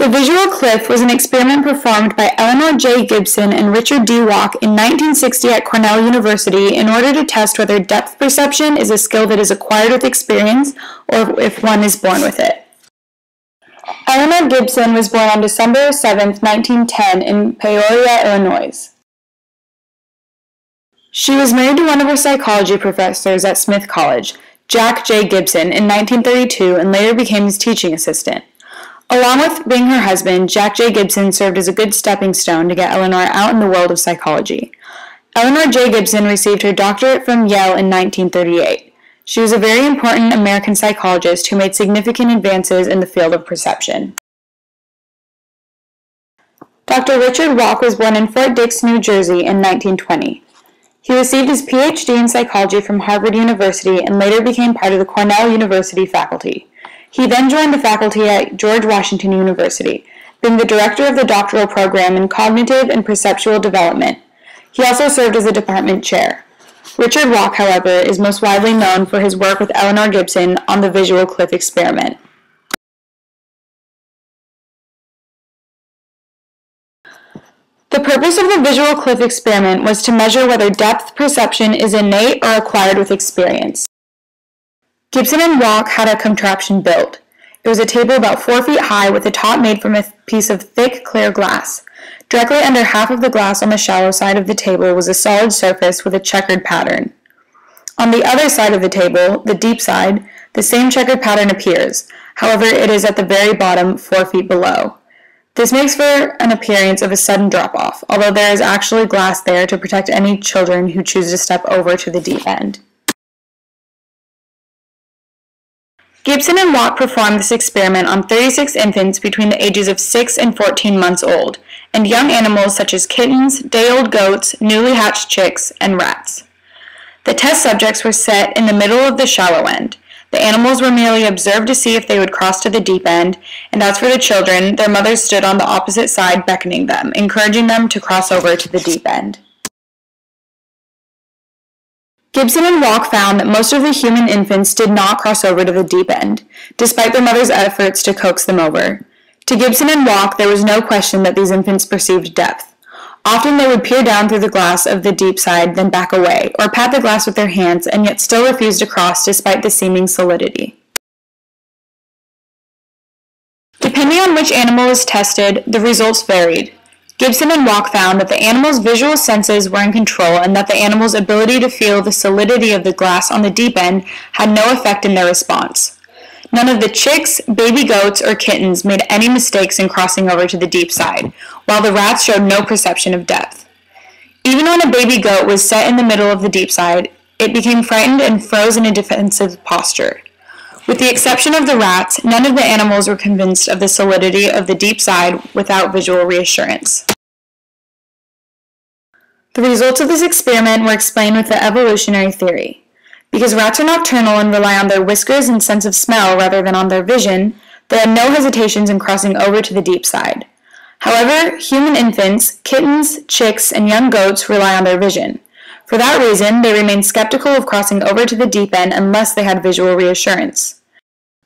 The visual cliff was an experiment performed by Eleanor J. Gibson and Richard D. Walk in 1960 at Cornell University in order to test whether depth perception is a skill that is acquired with experience or if one is born with it. Eleanor Gibson was born on December 7, 1910 in Peoria, Illinois. She was married to one of her psychology professors at Smith College, Jack J. Gibson, in 1932 and later became his teaching assistant. Along with being her husband, Jack J. Gibson served as a good stepping stone to get Eleanor out in the world of psychology. Eleanor J. Gibson received her doctorate from Yale in 1938. She was a very important American psychologist who made significant advances in the field of perception. Dr. Richard Walk was born in Fort Dix, New Jersey in 1920. He received his Ph.D. in psychology from Harvard University and later became part of the Cornell University faculty. He then joined the faculty at George Washington University, being the director of the doctoral program in cognitive and perceptual development. He also served as a department chair. Richard Walk, however, is most widely known for his work with Eleanor Gibson on the visual cliff experiment. The purpose of the visual cliff experiment was to measure whether depth perception is innate or acquired with experience. Gibson and Walk had a contraption built. It was a table about 4 feet high with the top made from a piece of thick, clear glass. Directly under half of the glass on the shallow side of the table was a solid surface with a checkered pattern. On the other side of the table, the deep side, the same checkered pattern appears. However, it is at the very bottom, 4 feet below. This makes for an appearance of a sudden drop-off, although there is actually glass there to protect any children who choose to step over to the deep end. Gibson and Walk performed this experiment on 36 infants between the ages of 6 and 14 months old, and young animals such as kittens, day-old goats, newly hatched chicks, and rats. The test subjects were set in the middle of the shallow end. The animals were merely observed to see if they would cross to the deep end, and as for the children, their mothers stood on the opposite side beckoning them, encouraging them to cross over to the deep end. Gibson and Walk found that most of the human infants did not cross over to the deep end, despite their mother's efforts to coax them over. To Gibson and Walk, there was no question that these infants perceived depth. Often they would peer down through the glass of the deep side, then back away, or pat the glass with their hands, and yet still refuse to cross despite the seeming solidity. Depending on which animal was tested, the results varied. Gibson and Walk found that the animal's visual senses were in control and that the animal's ability to feel the solidity of the glass on the deep end had no effect in their response. None of the chicks, baby goats, or kittens made any mistakes in crossing over to the deep side, while the rats showed no perception of depth. Even when a baby goat was set in the middle of the deep side, it became frightened and froze in a defensive posture. With the exception of the rats, none of the animals were convinced of the solidity of the deep side without visual reassurance. The results of this experiment were explained with the evolutionary theory. Because rats are nocturnal and rely on their whiskers and sense of smell rather than on their vision, there are no hesitations in crossing over to the deep side. However, human infants, kittens, chicks, and young goats rely on their vision. For that reason, they remain skeptical of crossing over to the deep end unless they had visual reassurance.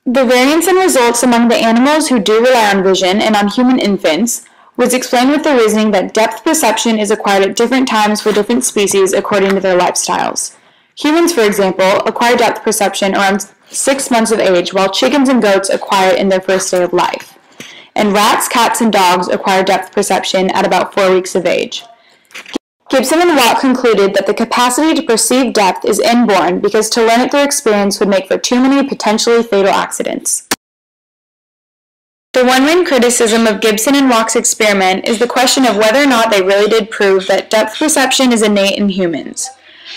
The variance in results among the animals who do rely on vision and on human infants was explained with the reasoning that depth perception is acquired at different times for different species according to their lifestyles. Humans, for example, acquire depth perception around 6 months of age, while chickens and goats acquire it in their first day of life. And rats, cats, and dogs acquire depth perception at about 4 weeks of age. Gibson and Walk concluded that the capacity to perceive depth is inborn because to learn it through experience would make for too many potentially fatal accidents. The one main criticism of Gibson and Walk's experiment is the question of whether or not they really did prove that depth perception is innate in humans.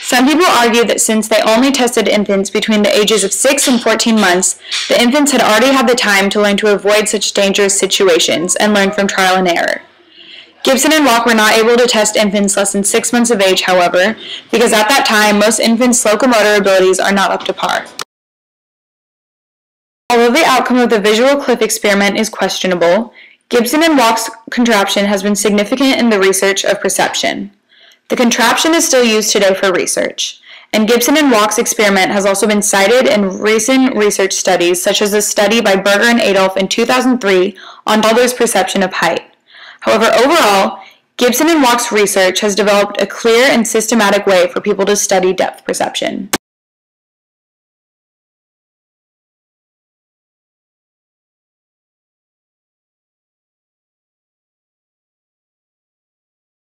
Some people argue that since they only tested infants between the ages of 6 and 14 months, the infants had already had the time to learn to avoid such dangerous situations and learn from trial and error. Gibson and Walk were not able to test infants less than 6 months of age, however, because at that time, most infants' locomotor abilities are not up to par. Although the outcome of the visual cliff experiment is questionable, Gibson and Walk's contraption has been significant in the research of perception. The contraption is still used today for research, And Gibson and Walk's experiment has also been cited in recent research studies, such as a study by Berger and Adolf in 2003 on toddlers' perception of height. However, overall, Gibson and Walk's research has developed a clear and systematic way for people to study depth perception.